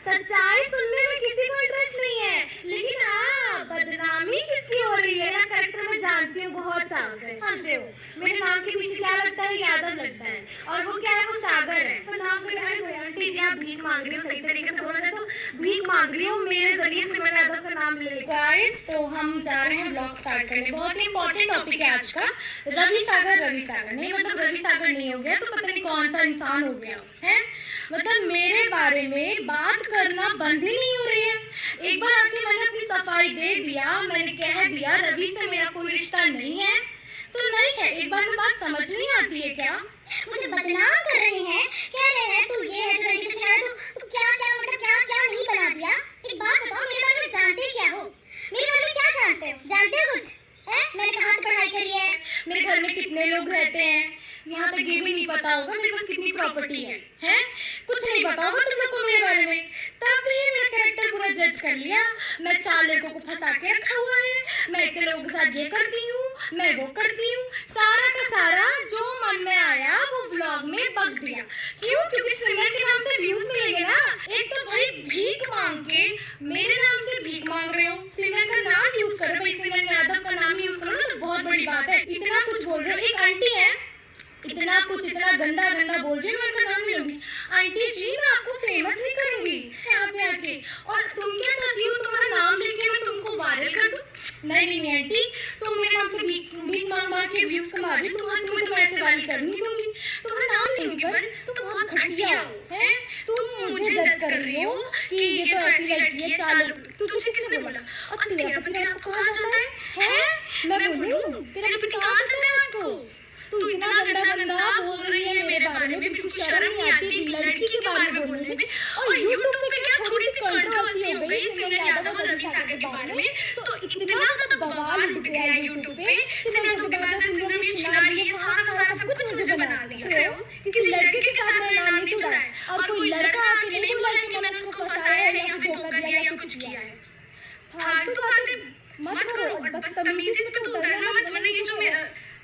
सच्चाई सुनने में किसी को इंटरेस्ट नहीं है, लेकिन हाँ बदनामी किसकी हो रही है ना कैरेक्टर मैं जानती हूँ बहुत साल से। जानते हो मेरे नाम के पीछे क्या लगता है? यादव लगता है। और वो क्या है? वो सागर है। तो नाम कर आंटी जी आप भीख मांग रही हो, सही तरीके से बोला जाए तो भीख मांग रही हो मेरे जरिए से मेरे यादव का नाम ले। गाइस तो हम जा रहे हैं ब्लॉग स्टार्ट करने। बहुत ही इंपॉर्टेंट टॉपिक है आज का। रवि सागर नहीं मतलब रवि सागर नहीं हो गया तो पता नहीं कौन सा इंसान हो गया है। मतलब मेरे बारे में बात करना बंद ही नहीं हो रही है। एक बार आके मैंने अपनी सफाई दे दिया, मैंने कह दिया रवि से मेरा कोई रिश्ता नहीं है तो नहीं है। एक बार में बात समझ नहीं आती है क्या? मुझे बदनाम कर रही है, कह रहे हैं तू ये है, तू लड़की से शायद तू क्या मतलब क्या नहीं बना दिया। एक बात बताओ, मेरे बारे में जानते क्या हो? मेरे बारे में क्या जानते हो? जानते हो कुछ है? मैंने कहाँ से पढ़ाई करी है, मेरे घर में कितने लोग रहते हैं, यहाँ तक ये भी नहीं पता होगा मेरे पास कितनी प्रॉपर्टी है? कुछ नहीं पता होगा तुम लोग को मेरे बारे में। तब भी मेरा कैरेक्टर पूरा जज कर लिया। मैं 4 लड़कों को फंसा के रखा हुआ है, मैं इतने लोगों के साथ ये करती हूँ, मैं वो करती हूँ, सारा का सारा जो मन में आया वो व्लॉग में बक दिया। क्यों? क्योंकि सिमरन के नाम से व्यूज मिलेंगे ना। एक तो भाई भीख मांग के मेरे नाम से भीख मांग रहे हो, सिमरन का नाम यूज करो भाई, सिमरन यादव का नाम यूज करो तो बहुत बड़ी बात है। इतना कुछ बोल रहे हो, एक आंटी है इतना कुछ इतना गंदा बोल रही है, मैं उनका नाम नहीं लूंगी। आंटी जी मैं आपको फेमस नहीं करूंगी यहाँ पे आके। और तुम क्या चाहती हो? तुम्हारा नाम लेके मैं तुमको वायरल कर दूं? नहीं आंटी, तुम मेरे नाम से भीख मांग के व्यूज कमा रही, तुम्हें तो मैं ऐसे वायरल करनी दूंगी। तुम्हारा नाम लेंगे पर तुम बहुत घटिया हो। तुम मुझे जज कर रही हो कि ये तो ऐसी लड़की है। चलो तुझे किसने बोला? और तेरा पति रात को कहाँ जाता है? मैं बोलूं तेरा पति कहाँ जाता है रात को? तू इतना गंदा बोल रही है मेरे बारे में, बिल्कुल शर्म नहीं आती लड़की के बारे में बोलने में। और यूट्यूब पे क्या थोड़ी सी कंट्रोवर्सी हो गई सिमरन यादव और रवि सागर के बारे में, तो इतना सा बवाल उठ गया यूट्यूब पे। सिमरन को बिना सिमरन में छिना दिया, सारा सब कुछ मुझे बना दिया। किसी लड़के के साथ मेरा नाम नहीं जुड़ा है और कोई लड़का आके नहीं बोला कि मैंने उसको फंसाया है या धोखा दिया या कुछ किया है। फालतू बातें मत करो और बदतमीजी से तो उतरना मत। मैंने ये जो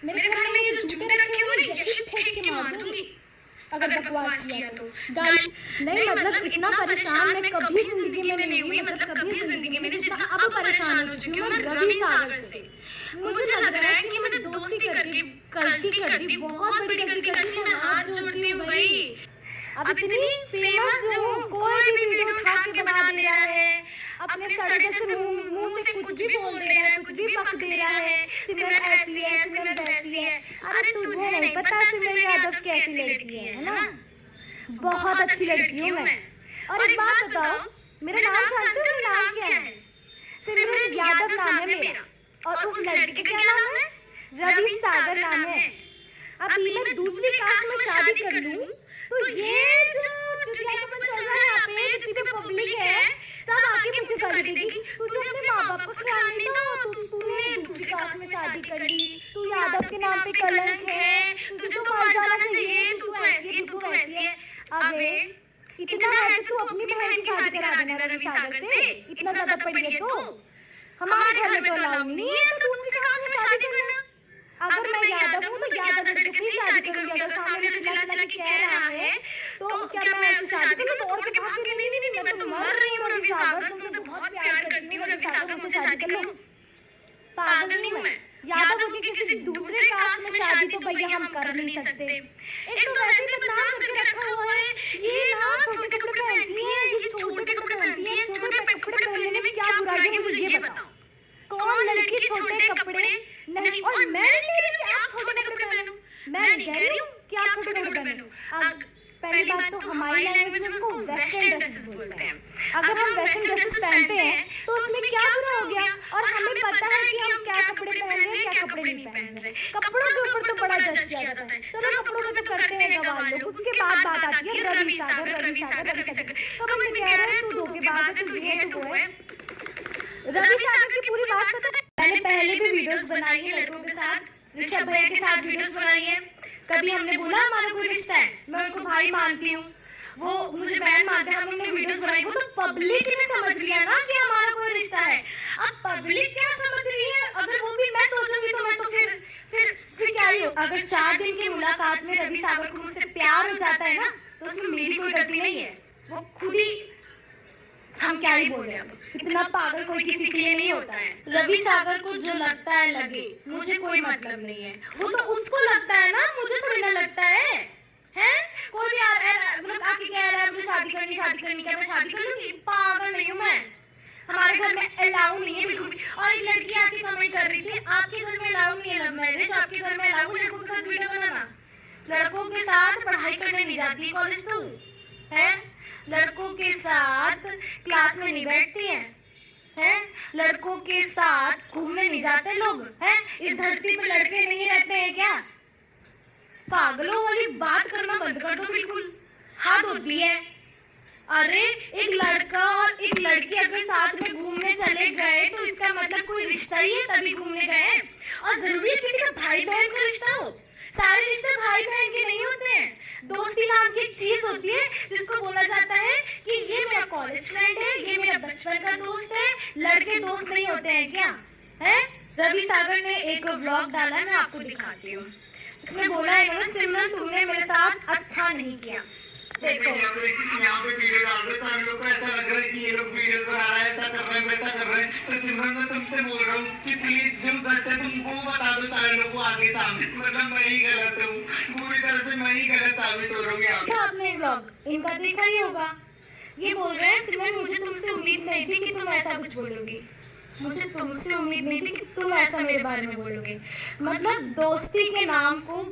मेरे घर में ये जो जूते रखे हुए हैं यही फेंक के मार दूंगी अगर बकवास किया तो। नहीं मतलब इतना परेशान मैं कभी जिंदगी में नहीं हुई, मतलब कभी जिंदगी में जितना अब परेशान हो चुकी हूँ मैं रवि सागर से। मुझे लग रहा है कि मैंने दोस्ती करके गलती कर दी, बहुत बड़ी गलती कर दी। मैं हाथ जोड़ती हूँ भाई, अब इतनी फेमस हूँ, कोई भी वीडियो उठा के बना दे रहा है, अपने सड़े जैसे मुंह से कुछ भी बोल दे रहा है, कुछ भी बक दे रहा है, सिमरन ऐसी है, सिमरन वैसी है। अरे तुझे नहीं पता सिमरन यादव कैसी लड़की है ना? बहुत अच्छी लड़की हूँ मैं। और एक बात बताओ, मेरा नाम जानते हो? मेरा नाम क्या है? सिमरन यादव नाम है मेरा, और उस लड़की का क्या नाम है? रवि सागर नाम है। अब मैं दूसरी कास्ट में शादी कर लूं तो ये जो चुटियापन चल रहा है यहाँ पे, जितनी पब्लिक है सब आके मुझे गाली देगी। तुझे अपने माँ बाप का ख्याल नहीं था, तूने दूसरी कास्ट में शादी कर ली, तू यादव के नाम पे कलंक है, तुझे तो मर जाना चाहिए, तू ऐसी है, तू वैसी है। अबे इतना है तो तू अपनी बहन की शादी करा देना रवि सागर से, इतना ज्यादा पड़ी है तो। हमारे घर में तो अलाउ नहीं है तो दूसरी कास्ट में शादी करना। अगर मैं यादव हूँ तो यादव लड़के से ही शादी करूंगी। अगर सामने से चिल्ला चिल्ला के कह रहा है तो क्या मैं ऐसे शादी करूँ? तो और के भाग के नहीं मैं तो मर रही हूँ रवि सागर, तुमसे बहुत प्यार करती हूँ रवि सागर, मुझसे शादी कर लो। पागल नहीं हूँ मैं। यादव होके किसी दूसरे कास्ट में शादी तो भैया हम कर नहीं सकते। एक तो वैसे ही बदनाम करके रखा हुआ है, ये ना छोटे कपड़े पहनती है, ये छोटे कपड़े पहनती है। छोटे कपड़े पहनने में क्या बुराई है मुझे ये बताओ? कौन लड़की छोटे कपड़े नहीं? और मैं नहीं कह रही कि आप छोटे कपड़े पहनो, मैं नहीं कह रही हूँ कि आप छोटे कपड़े पहनो। पहली बात तो हमारी लैंग्वेज में उसको वेस्टर्न ड्रेसेस बोलते हैं। अगर हम वेस्टर्न ड्रेसेस पहनते हैं तो उसमें क्या बुरा हो गया? और हमें पता है कि हम क्या कपड़े पहन रहे हैं, क्या कपड़े नहीं पहन रहे। कपड़ों के ऊपर तो बड़ा जज किया जाता है, चलो कपड़ों में तो करते हैं गवार लोग। उसके बाद बात आती है रवि सागर। तो हम कह रहे हैं तू धोखेबाज है, तू ये है, तू वो है। रवि सागर की पूरी बात पता है, मैंने पहले भी वीडियोस बनाई है लड़कों के साथ, ऋषभ भैया के साथ वीडियोस बनाई है। कभी हमने बोला हमारा कोई रिश्ता है, मैं उनको भाई मानती हूँ, वो मुझे बहन मानते हैं, हमने वीडियोस बनाई। वो तो पब्लिक ने समझ लिया ना कि हमारा कोई रिश्ता है। अब पब्लिक क्या समझ रही है? अगर वो भी मैं सोचूंगी तो मैं तो फिर क्या ही हो। अगर 4 दिन की मुलाकात में रवि सागर को मुझसे प्यार हो जाता है ना तो उसमें मेरी कोई गलती नहीं है, वो खुद ही हम क्या ही बोल रहे हैं अब, इतना पागल कोई किसी के लिए नहीं होता है। रवि सागर को जो लगता है लगे, मुझे कोई मतलब नहीं है। वो तो उसको लगता है ना, मुझे थोड़ी ना लगता है। हैं? कोई भी मतलब आके कह रहा है मुझे शादी करनी क्या मैं शादी कर लूंगी? पागल नहीं हूँ मैं। हमारे घर में अलाउ नहीं है बिल्कुल भी। और एक लड़की आके कमेंट कर रही थी आपके घर में अलाउ नहीं है लव मैरिज, आपके घर में अलाउ है लड़कों के साथ वीडियो बनाना। लड़कों के साथ पढ़ाई करने नहीं जाती कॉलेज तो है, लड़कों के साथ क्लास में नहीं बैठती है, लड़कों के साथ घूमने नहीं जाते लोग हैं। इस धरती पे लड़के नहीं रहते हैं क्या? पागलों वाली बात करना बंद कर दो बिल्कुल, हद होती है। अरे एक लड़का और एक लड़की अगर साथ में घूमने चले गए तो इसका मतलब कोई रिश्ता ही है तभी घूमने गए। और जरूरी है किसी का भाई बहन का रिश्ता हो? सारे रिश्ते भाई बहन के नहीं होते हैं। दोस्ती नाम की एक चीज होती है जिसको बोला जाता है कि ये मेरा कॉलेज फ्रेंड है, ये मेरा बचपन का दोस्त है। लड़के दोस्त नहीं होते हैं क्या? है? रवि सागर ने एक व्लॉग डाला, मैं आपको दिखाती हूँ। इसमें बोला है इन्होंने, सिमरन तुमने मेरे साथ अच्छा नहीं किया। देखो यहाँ पे वीडियो डाल रहे सारे लोग को ऐसा लग रहा है कि ये लोग वीडियोस बना रहा है, ऐसा कर रहे हैं वैसा कर रहे हैं। तो सिमरन मैं तुमसे बोल रहा हूँ कि प्लीज जो सच है तुमको बता दो सारे लोगों को आगे सामने। मतलब मैं ही गलत हूँ, पूरी तरह से मैं ही गलत साबित हो रहा हूँ यहाँ पे। आपने व्लॉग इनका देखा ही होगा। ये बोल रहे हैं सिमरन मुझे तुमसे उम्मीद नहीं थी कि तुम ऐसा कुछ बोलोगी, मुझे तुमसे उम्मीद नहीं थी कि तुम ऐसा मेरे बारे में बोलोगे। मतलब दोस्ती के नाम को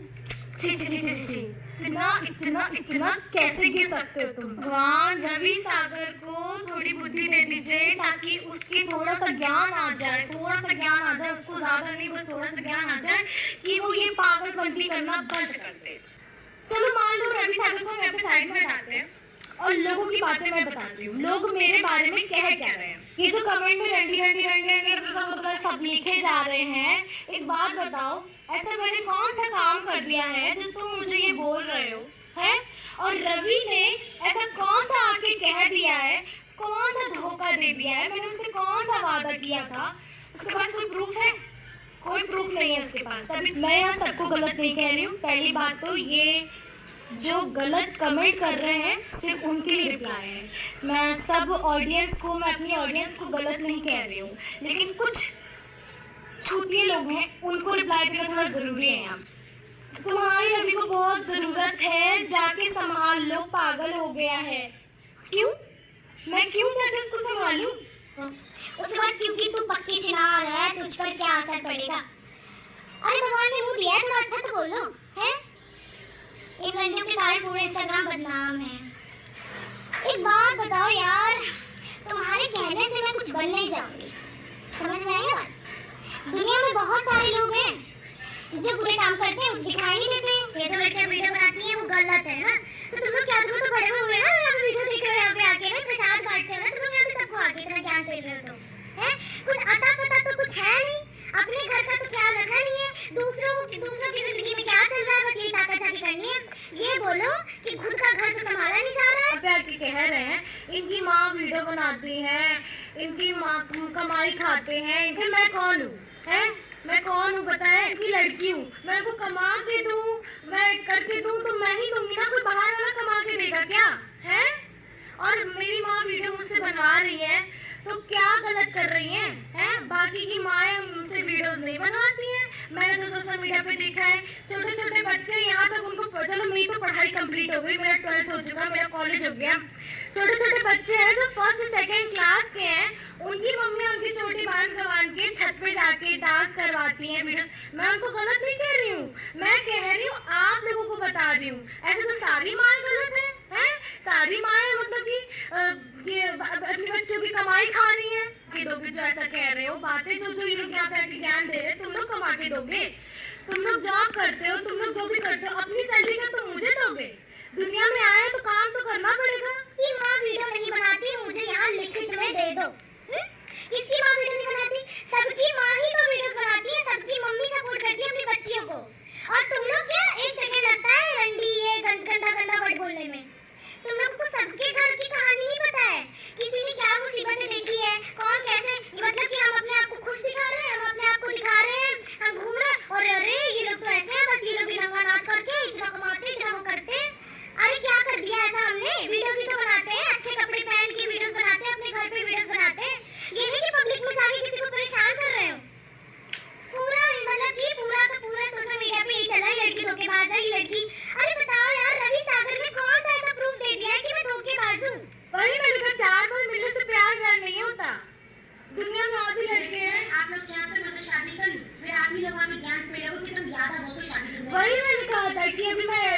छी छी छी छी छी इतना इतना इतना कैसे गिर सकते हो तुम? भगवान रवि सागर को थोड़ी बुद्धि दे दीजिए ताकि उसकी थोड़ा सा ज्ञान आ जाए, थोड़ा सा ज्ञान आ जाए, उसको ज्यादा नहीं बस थोड़ा सा ज्ञान आ जाए कि वो ये पागलपंती करना बंद कर दे। चलो मान लो रवि सागर को मैं अपने साइड में हटाते हैं और लोगों की बातें मैं बताती हूँ, लोग मेरे बारे में कह क्या रहे हैं। ये जो कमेंट में रंडी सब लिखे जा रहे हैं, एक बात बताओ ऐसा मैंने कौन सा काम कर दिया है जो तुम मुझे ये बोल रहे हो? हैं? और रवि ने ऐसा कौन सा आके कह दिया है, कौन सा धोखा दे दिया है, मैंने उससे कौन सा वादा किया था? उसके पास कोई प्रूफ है? कोई प्रूफ नहीं है उसके पास। तभी मैं यहाँ सबको गलत नहीं कह रही हूँ। पहली बात तो ये जो गलत कमेंट कर रहे हैं सिर्फ उनके लिए रिप्लाई है। मैं सब ऑडियंस को, मैं अपनी ऑडियंस को गलत नहीं कह रही हूँ, लेकिन कुछ छूतिए लोग हैं उनको रिप्लाई देना थोड़ा जरूरी है। यहाँ तुम्हारी रवि को बहुत जरूरत है, जाके संभाल लो, पागल हो गया है। क्यों? मैं क्यों जाके उसको संभालूं? उसके बाद क्योंकि तू पक्की चिनार है, तुझ पर क्या असर पड़ेगा? अरे भगवान ने मुंह दिया है, थोड़ा अच्छा तो बोलो है। इन लड़कियों के कारण पूरे इंस्टाग्राम बदनाम है। एक बात बताओ यार, तुम्हारे कहने से मैं कुछ बन नहीं जाऊंगी, समझ में आई बात? दुनिया में बहुत सारे लोग हैं जो बुरे काम करते हैं, दिखाई नहीं देते। ये तो लड़कियां वीडियो बनाती हैं वो गलत है ना। तो तुम लोग क्या, तुम तो बड़े हुए ना, यहाँ पे वीडियो देख रहे हो, यहाँ पे आके ना प्रसाद बांटते हो ना, तुम लोग यहाँ पे सबको आके इतना ज्ञान दे रहे हो तो है? कुछ अता पता तो कुछ है नहीं, अपने घर का तो ख्याल रखना नहीं है, दूसरों की जिंदगी में क्या चल रहा है बस यही ताकाचाकी करनी है। ये बोलो कि खुद का घर तो संभाला नहीं जा रहा है। पे आके कह रहे हैं इनकी माँ वीडियो बनाती है, इनकी माँ कमाई खाते हैं, फिर मैं कौन हूँ? है? मैं कौन हूँ बताए? इनकी लड़की हूँ, मैं को कमा के दूँ, मैं करके दूँ तो मैं ही दूंगी ना, कोई बाहर वाला कमा के देगा क्या? है? और मेरी माँ वीडियो मुझसे बनवा रही है तो क्या गलत कर रही है? हैं? बाकी की माएँ उनसे वीडियोस नहीं बनवाती हैं। मैंने तो सोशल मीडिया पे देखा है छोटे छोटे बच्चे, यहाँ तक उनको, चलो मेरी तो पढ़ाई कंप्लीट हो गई, मेरा 12th हो चुका, मेरा कॉलेज हो गया, छोटे छोटे बच्चे हैं जो 1st से 2nd क्लास के हैं, उनकी मम्मी उनकी चोटी बांध के छत पे जाके डांस करवाती हैं वीडियोस। मैं उनको गलत नहीं कह रही हूँ, मैं कह रही हूँ आप लोगों को बता रही हूँ। ऐसे तो सारी माँ गलत है? सारी माएँ मतलब कि अपने बच्चों की कमाई खा रही है कि दोगे? जो ऐसा कह रहे हो बातें, जो ये लोग यहाँ पे आके ज्ञान दे रहे हैं, तुम लोग कमा के दोगे? तुम लोग जॉब करते हो, तुम लोग जो भी करते हो अपनी सैलरी का तो मुझे दोगे? दुनिया में आए तो काम तो करना पड़ेगा। कि माँ वीडियो नहीं बनाती, मुझे यहाँ लिखित में दे दो। किसकी माँ वीडियो नहीं बनाती? सबकी माँ ही तो वीडियो बनाती है, सबकी मम्मी सपोर्ट करती है अपनी बच्चियों को। और तुम लोग क्या एक सेकंड लगता है रंडी ये गंदा वर्ड बोलने में? तुम लोग को सबके घर की कहानी नहीं पता है, किसी ने क्या मुसीबतें देखी है, कौन कैसे, मतलब कि हम अपने आप को खुश दिखा रहे हैं, हम अपने आप को दिखा रहे हैं, हम घूम रहे हैं और अरे ये लोग तो ऐसे हैं, बस ये लोग भी नंगा नाच करके इतना कमाते, इतना वो करते। अरे क्या कर दिया ऐसा हमने? काफी ज्ञान मिला कि तुम ज्यादा बोलते शादी करने वही मैंने कहा था कि अभी मैं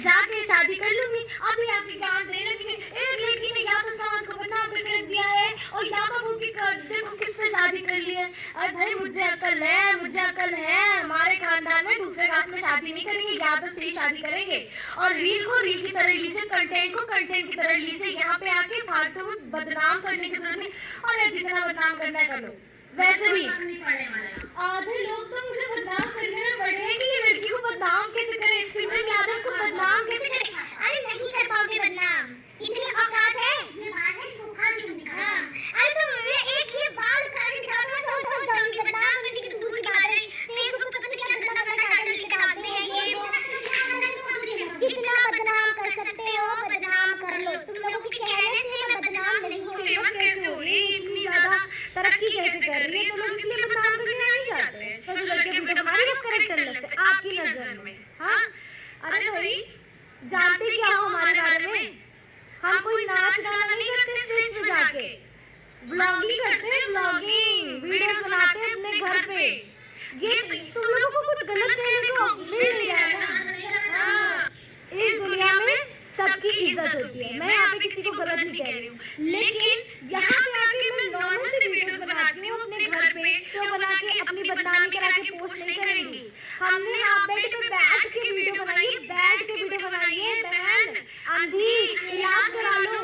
जाके शादी कर लूंगी, अभी आके ज्ञान देने लगी। एक लड़की ने या तो समाज को बदनाम करके रख दिया है और या तो वो देखो किससे शादी कर ली है। अरे भाई मुझे अकल है, मुझे अकल है। हमारे खानदान में दूसरे कास्ट में शादी नहीं करेंगे, या तो सही शादी करेंगे। और रील को रील की तरह लीजिए, कंटेंट को कंटेंट की तरह लीजिए। यहाँ पे आके फालतू में बदनाम करने की जरूरत नहीं। और जितना बदनाम करना है कर लो। वैसे भी आधे लोग तो मुझे बदनाम करने में पड़े हैं कि ये लड़की को बदनाम कैसे करे, सिमरन यादव को बदनाम कैसे करे। अरे नहीं कर पाओगे बदनाम, इतनी औकात है। ये बात है सूखा भी तुम दिखा। अरे तुम एक ये बाल उठा के दिखा दो, मैं समझ जाऊंगी। बदनाम करने की दूर की बात है। फेसबुक पे पता नहीं क्या गंदा गंदा टाइटल लिख के डालते हैं ये वो। जितना बदनाम कर सकते हो बदनाम कर लो। तुम लोगों के कहने से मैं बदनाम नहीं हूँ। फेमस कैसे हो रही है, इतनी ज्यादा तरक्की कैसे कर रही है, तो लोग इसलिए बदनाम करने नहीं जाते। तो जो लड़के वीडियो बना रही है करेक्टरलेस है आपकी नजर में। हाँ अरे भाई जानते क्या हो हमारे बारे में, हम कोई नाच गाना नहीं करते स्टेज पे जाके, व्लॉगिंग करते हैं, व्लॉगिंग वीडियो बनाते हैं अपने घर पे। ये तुम लोगों को कुछ गलत कहने को मिल नहीं रहा है ना। हाँ इस दुनिया में सबकी इज्जत होती है, मैं यहाँ पे किसी को गलत नहीं कह रही हूँ, लेकिन यहाँ पे आके मैं नॉर्मल सी वीडियोस बनाती हूँ अपने घर पे, तो बना के अपनी बदनामी करा के पोस्ट नहीं करेंगी। हमने यहाँ बेड पे बैठ के वीडियो बनाई है, बैठ के वीडियो बनाई है। बहन अंधी इलाज करा लो,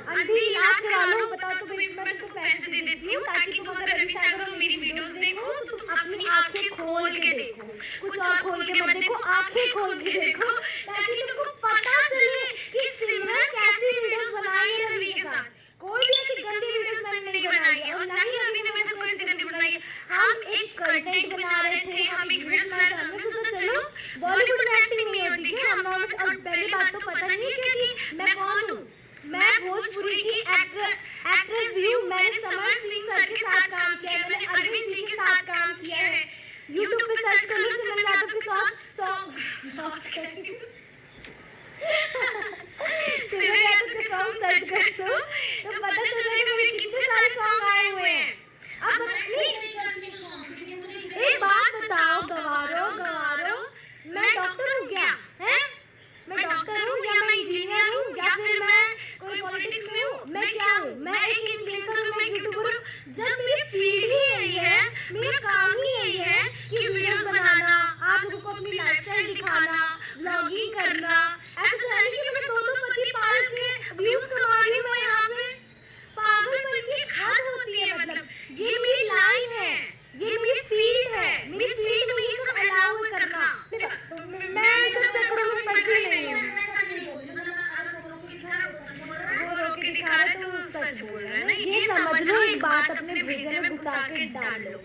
अंधी इलाज करा लो। बताओ तो मैं तुमको पैसे दे देती हूँ ताकि तुम अगर रवि सागर और मेरी वीडियोस देखो तो तुम अपनी आंखें खोल के देखो, कुछ और खोल के मत देखो, आंखें खोल के देखो, ताकि तुमको पता चले कि सिमरन कैसी वीडियोस बनाई है रवि के साथ। कोई भी ऐसी गंदी वीडियोस मैंने नहीं बनाई है और ना ही रवि ने मेरे साथ कोई ऐसी गंदी बनाई है। हम एक कंटेंट बना रहे थे, हम एक वीडियोस बना रहे थे, हमने सोचा चलो बॉलीवुड में एक्टिंग नहीं होती क्या, हम नॉर्मल। और पहली बात तो पता नहीं है कि मैं कौन हूँ, मैं भोजपुरी की एक्ट्रेस हूँ। मैंने समर सिंह सर के साथ काम किया है, मैंने अरविंद जी के साथ काम किया है। यूट्यूब पे सर्च कर लो सिमरन यादव के साथ सॉन्ग, सिमरन यादव के सॉन्ग सर्च कर दो तो पता चल जाएगा मेरे कितने सारे सॉन्ग आए हुए हैं। अब एक बात बताओ गवारो, मैं डॉक्टर हूँ क्या है? मैं डॉक्टर हूँ या मैं इंजीनियर हूँ या फिर मैं कोई पॉलिटिक्स में हूँ? मैं क्या हूँ? मैं एक इन्फ्लुएंसर हूँ, मैं यूट्यूबर हूँ। जब मेरी फील्ड ही यही है, मेरा काम ही यही है कि वीडियोस बनाना, आप लोगों को अपनी लाइफस्टाइल दिखाना, व्लॉगिंग करना। ऐसा तो नहीं कि मैं दो पति पाल के व्यूज कमा रही हूँ। मैं यहाँ पे पागलपन की हद होती है। मतलब ये मेरी लाइन है, ये मेरी फील्ड है, मेरी फील्ड में ये सब अलाउ करना। मैं तो चक्करों में पड़ती नहीं हूँ। वो रोक के दिखा रहा है तो सच बोल रहा है ना। ये समझ लो, एक बात अपने भेजे में घुसा के डाल लो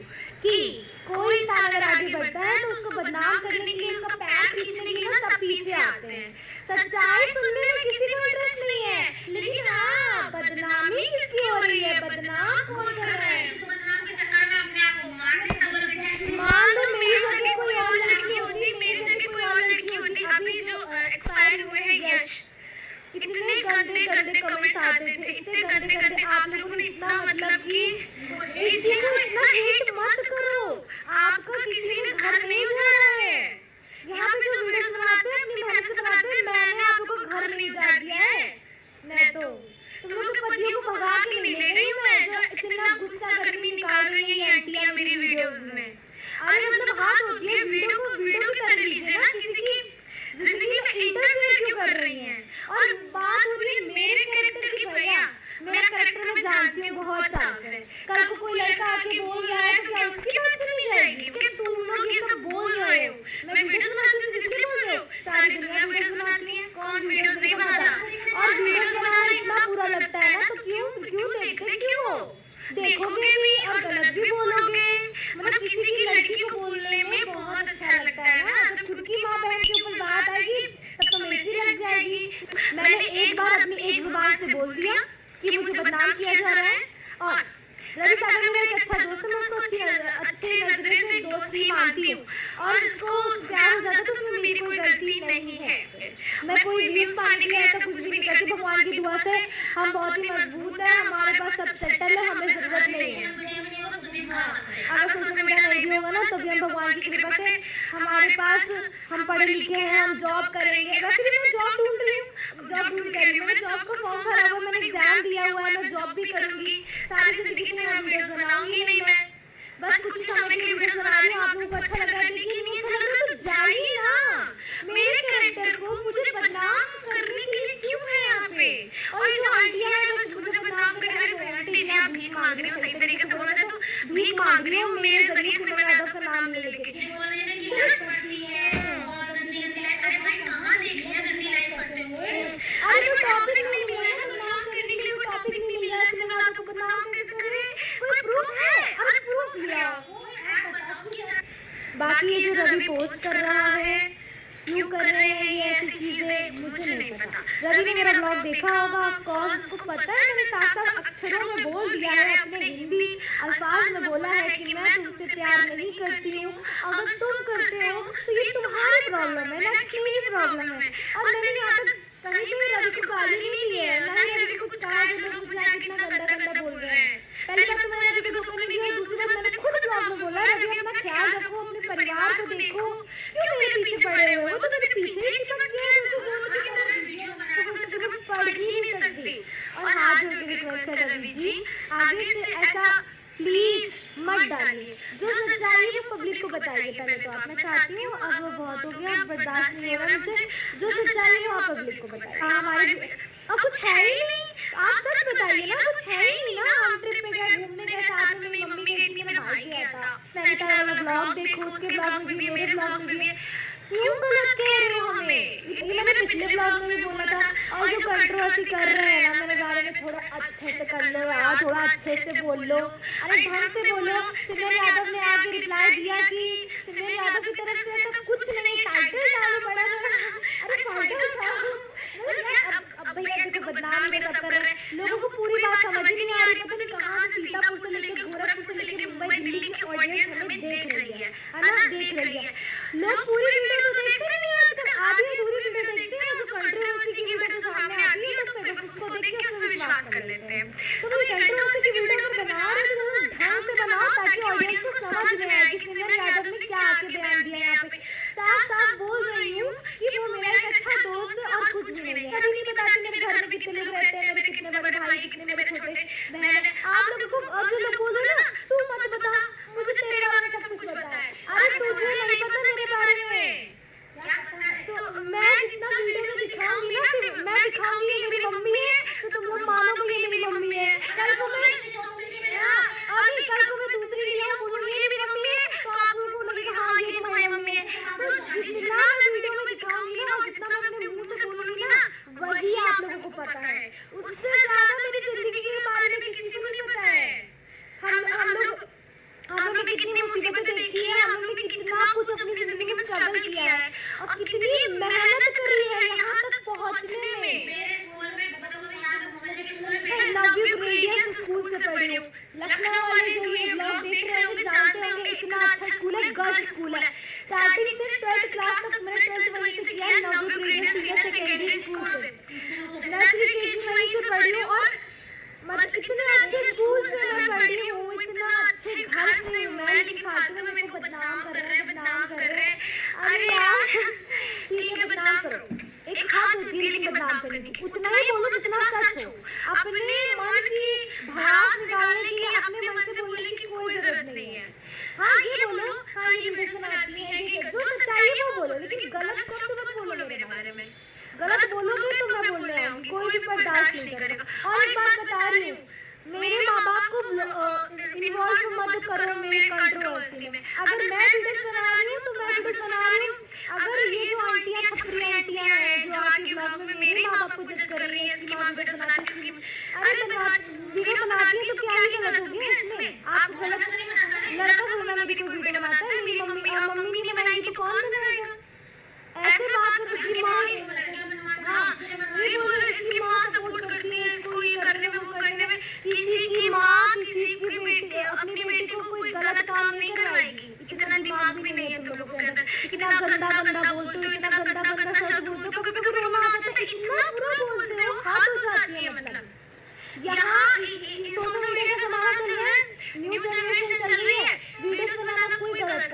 कि कोई इंसान अगर आगे बढ़ता है तो उसको बदनाम करने के लिए, उसका पैर खींचने के लिए ना सब पीछे आते हैं। सच्चाई सुनने में किसी को इंटरेस्ट नहीं है, लेकिन हाँ बदनामी किसकी हो रही है, बदनाम कौन कर रहा है? मान लो मेरी जगह कोई और लड़की होती, मेरी जगह कोई और लड़की होती। अभी जो एक्सपायर हुए हैं यश, इतने गंदे गंदे कमेंट्स आते थे, इतने गंदे गंदे। आप लोगों ने इतना मतलब कि किसी को इतना हेट मत करो, आपका किसी ने घर नहीं उजाड़ा है। यहाँ पे जो वीडियोस बनाते हैं अपनी मेहनत से बनाते हैं, मैंने आप लोगों को घर नहीं उजाड़ दिया है। मैं तो तुम लोगों के पतियों को भगा के नहीं ले रही हूँ मैं, जो इतना गुस्सा गर्मी निकाल रही है आंटियां मेरी वीडियोस में। अरे मतलब हाथ होती है, वीडियो को वीडियो की तरह लीजिए ना, किसी की जिंदगी में इंटरफेयर क्यों कर रही हैं? और बात हो रही है मेरे कैरेक्टर की। भैया मेरा कैरेक्टर मैं जानती हूँ बहुत साफ है। कल को कोई लड़का आके बोल रहा है तो क्या उसकी बात सुनी जाएगी कि तुम लोग ये सब बोल रहे हो? मैं वीडियोस बनाती हूँ, इसलिए बोल रहे हो? सारी दुनिया वीडियोस बनाती है, कौन वीडियोस नहीं बनाता? और वीडियोस बनाना इतना बुरा लगता है ना तो क्यों देखते क्यों? देखोगे भी और गलत भी बोलोगे। मतलब किसी की लड़की को बोलने में बहुत अच्छा लगता है ना, जब खुद की माँ बहन के ऊपर बात आएगी तब तो मिर्ची लग जाएगी। मैंने एक बार अपनी एक जुबान से बोल दिया कि मुझे बदनाम किया जा रहा है। और रवि सागर मेरा एक अच्छा दोस्त है, मैं उसको अच्छी नजरे से दोस्त ही मानती हूँ और उसको प्यार हो जाता तो उसमें मेरी कोई गलती नहीं है। मैं कोई व्यूज पाने के लिए ऐसा कुछ भी नहीं करती। भगवान की दुआ से हम बहुत ही मजबूत है, हमारे पास सब सेटल है, हमें जरूरत नहीं है। अगर सोशल मीडिया नहीं भी होगा ना तो भी हम भगवान की कृपा से हमारे पास, हम पढ़े लिखे हैं, हम जॉब करेंगे। वैसे भी मैं जॉब ढूंढ रही हूँ, जॉब ढूंढ कर रही हूँ, मैंने जॉब का फॉर्म भरा हुआ, मैंने एग्जाम दिया हुआ है, मैं जॉब भी करूंगी। सारी जिंदगी में मैं वीडियोस बनाऊंगी नहीं, मैं बस कुछ समय के लिए वीडियोस बना रही हूँ। आप लोगों को अच्छा लग रहा है, देखिए नहीं अच्छा लग रहा तो जाइए ना। मेरे कैरेक्टर को मुझे बदनाम करने के लिए क्यों है यहाँ पे? और ये जो आंटियां हैं बस मुझे बदनाम कर रही है। आंटी जी आप भीख मांग रही हो, सही तरीके से बोलना तो भीख मांग रही हो मेरे जरिए सिमरन यादव का नाम ले लेके। अरे वो टॉपिक नहीं मिल रहा है बदनाम करने के लिए, वो टॉपिक नहीं मिल रहा है सिमरन यादव को बदनाम कैसे करे? कोई प्रूफ है? अरे प्रूफ लिया। बाकी ये जो रवि पोस्ट कर रहा है, क्यों कर रहे हैं ये ऐसी चीजें मुझे नहीं पता। रवि ने मेरा ब्लॉग देखा होगा, ऑफ कोर्स उसको पता है मैंने साफ-साफ अक्षरों में बोल दिया है, अपने हिंदी अल्फाज में बोला है कि मैं तुमसे प्यार नहीं करती हूँ। अगर तुम करते हो तो ये तुम्हारी प्रॉब्लम है ना कि मेरी प्रॉब्लम है। और मैंने यहाँ तक कहीं भी रवि को गाली नहीं दी है, ना ही रवि को कुछ कहा जो लोग मुझे आके इतना गंदा बोल रहे हैं। पहली बात तो मैंने रवि को धोखा नहीं दिया, दूसरी बात मैंने खुद ब्लॉग में बोला रवि अपना ख्याल रखो, अपने परिवार को देखो। क्यों मेरे पीछे पड़े हो? तो मेरे पीछे ही चिपक गया है, तो पढ़ ही नहीं सकती। और हाथ जोड़ के रिक्वेस्ट है रवि जी, आगे से ऐसा प्लीज मत डालिए। जो सच्चाई है वो पब्लिक को बताइए पहले तो आप। मैं चाहती हूँ, अब वो बहुत हो गया, बर्दाश्त नहीं हो रहा मुझे। जो सच्चाई है वो आप पब्लिक को बताइए। हमारे और कुछ है ही नहीं, आप सच बताइए ना, कुछ है ही नहीं ना। हम ट्रिप पे गए, घूमने गए, साथ में मेरी मम्मी गई थी, मेरा भाई गया था। नैनीताल वाला ब्लॉग देखो, उसके ब्लॉग में भी, मेरे ब्लॉग में भी। क्यों गलत कह रहे हो हमें? ये मैंने पिछले ब्लॉग में भी बोला था। और जो कंट्रोवर्सी कर रहे हैं ना मेरे बारे में, थोड़ा अच्छे से कर लो यार, थोड़ा अच्छे से बोल लो, अरे ढंग से बोलो। सिमरन यादव ने आगे रिप्लाई दिया कि सिमरन यादव की तरफ से ऐसा कुछ नहीं, टाइटल डालो बड़ा बड़ा। अरे टाइटल डालो अब भैया देखो बदनाम ये सब कर रहे हैं, लोगों को पूरी बात समझ ही नहीं आ रही। पता नहीं कहाँ से सीतापुर से लेकर गोरखपुर से लेकर मुंबई दिल्ली की ऑडियंस हमें देख रही है ना, देख रही है। लोग पूरी वीडियो तो देखते नहीं आजकल, आधी अधूरी वीडियो देखते हैं। जो कंट्रोवर्सी की वीडियो जो सामने आती है तो फिर उसको देख के उसमें विश्वास कर लेते हैं। तो कोई कंट्रोवर्सी की वीडियो अगर बना रहे हो तो ढंग से बनाओ ताकि ऑडियंस को समझ में आए कि सिमरन यादव ने क्या आके बयान दिया। यहाँ पे साफ-साफ बोल रही हूँ कि वो मेरा एक अच्छा दोस्त है और कुछ भी नहीं है। कभी नहीं बताती मेरे घर में कितने लोग रहते हैं, मेरे कितने बड़े भाई, कितने मेरे छोटे बहन है। आप लोगों को अब जो लोग बोल रहे ना, तू मत बता, मुझे तेरे बारे में सब कुछ पता है। अरे तुझे नहीं पता मेरे बारे में, तो मैं जितना वीडियो में दिखाऊंगी ना, फिर मैं दिखाऊंगी ये मेरी मम्मी है तो तुम लोग मानोगे ये मेरी मम्मी है। कल को मैं दूसरी वीडियो बोलूंगी ये मेरी मम्मी है तो आप लोगों को लगेगा हाँ ये तुम्हारी मम्मी है। तो जितना मैं वीडियो में दिखाऊंगी ना और जितना मैं अपने मुंह से बोलूंगी ना वही आप लोगों को पता है। उससे ज्यादा मेरी जिंदगी के बारे में किसी को नहीं पता है। हम लोग ने कितनी मुसीबतें देखी है, हम लोग ने कितना कुछ अपनी जिंदगी में स्ट्रगल किया है और कितनी मेहनत करी है यहाँ तक पहुँचने में। नवयुग मीडियम स्कूल से पढ़ी हूँ। लखनऊ वाले जो ये ब्लॉग देख रहे होंगे जानते होंगे इतना अच्छा स्कूल है, गर्ल्स स्कूल है। स्टार्टिंग से 12th क्लास तक मैंने 12th वहीं से किया है, Navyug medium senior secondary school से। नर्सरी केजी वहीं से पढ़ी हूँ और मतलब इतने अच्छे स्कूल से मैं पढ़ी हूँ, इतना अच्छे घर से हूँ मैं, लेकिन फालतू में मेरे को बदनाम कर रहे हैं। अरे यार ठीक है बदनाम करो, एक हाथ होती है लेकिन बदनाम करने की, उतना ही बोलो जितना सच हो। अपने मन की भड़ास निकालने की, अपने मन से बोलने की कोई जरूरत नहीं है। हाँ ये बोलो, हाँ ये वीडियो बनाती है, ये जो सच्चाई है वो बोलो, लेकिन गलत शब्द मत बोलो मेरे बारे में। गलत बोलोगे तो मैं बोलने आऊंगी, कोई भी बर्दाश्त नहीं करेगा। और एक बात बता रही हूँ, मेरे माँ बाप को इन्वॉल्व मत करो मेरे कंट्रोवर्सी में। अगर मैं वीडियो बना रही हूँ तो मैं वीडियो बना रही हूँ। अगर ये जो आंटियाँ छपरी आंटियाँ हैं जो आके ब्लॉग में मेरे माँ बाप को जज कर रही है, इसकी माँ वीडियो बनाती है, अरे वीडियो बनाती है तो क्या ही गलत होगी इसमें? आप गलत लड़का बोलना मेरी कोई वीडियो बनाता है, मेरी मम्मी नहीं बनाएगी तो कौन बनाएगा? ऐसे बात कर, इसकी माँ ये बोल रहे इसकी माँ सपोर्ट करती है इसको ये करने में वो करने में। किसी की माँ किसी की बेटी अपनी बेटी को कोई गलत काम नहीं करवाएगी। इतना दिमाग भी नहीं है तुम लोगों के अंदर, इतना गंदा बोलते हो, इतना गंदा शब्द बोलते हो, कभी रोना आता है, इतना बुरा बोलते हो, हाथ हो जाती है। मतलब यहाँ सोशल मीडिया का जमाना चल रहा है, न्यू जनरेशन चल रही है,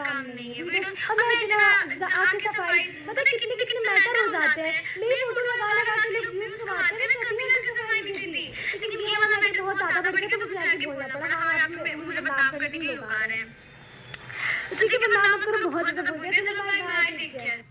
काम नहीं है वीडियोस। अब मैं इतना आंखें सफाई पता कितने कितने मैटर हो जाते हैं, मेरी फोटो लगा लगा के लोग व्यूज कमाते हैं, मैं कभी आंखें सफाई नहीं देती। लेकिन ये वाला मैटर बहुत ज्यादा बढ़ गया तो मुझे आके बोलना पड़ा, हाँ आप मुझे बदनाम करने के लिए लोग आ रहे हैं। तो ठीक है, बदनाम मत करो, बहुत ज्यादा बोल दिया। चलो बाय बाय, टेक केयर।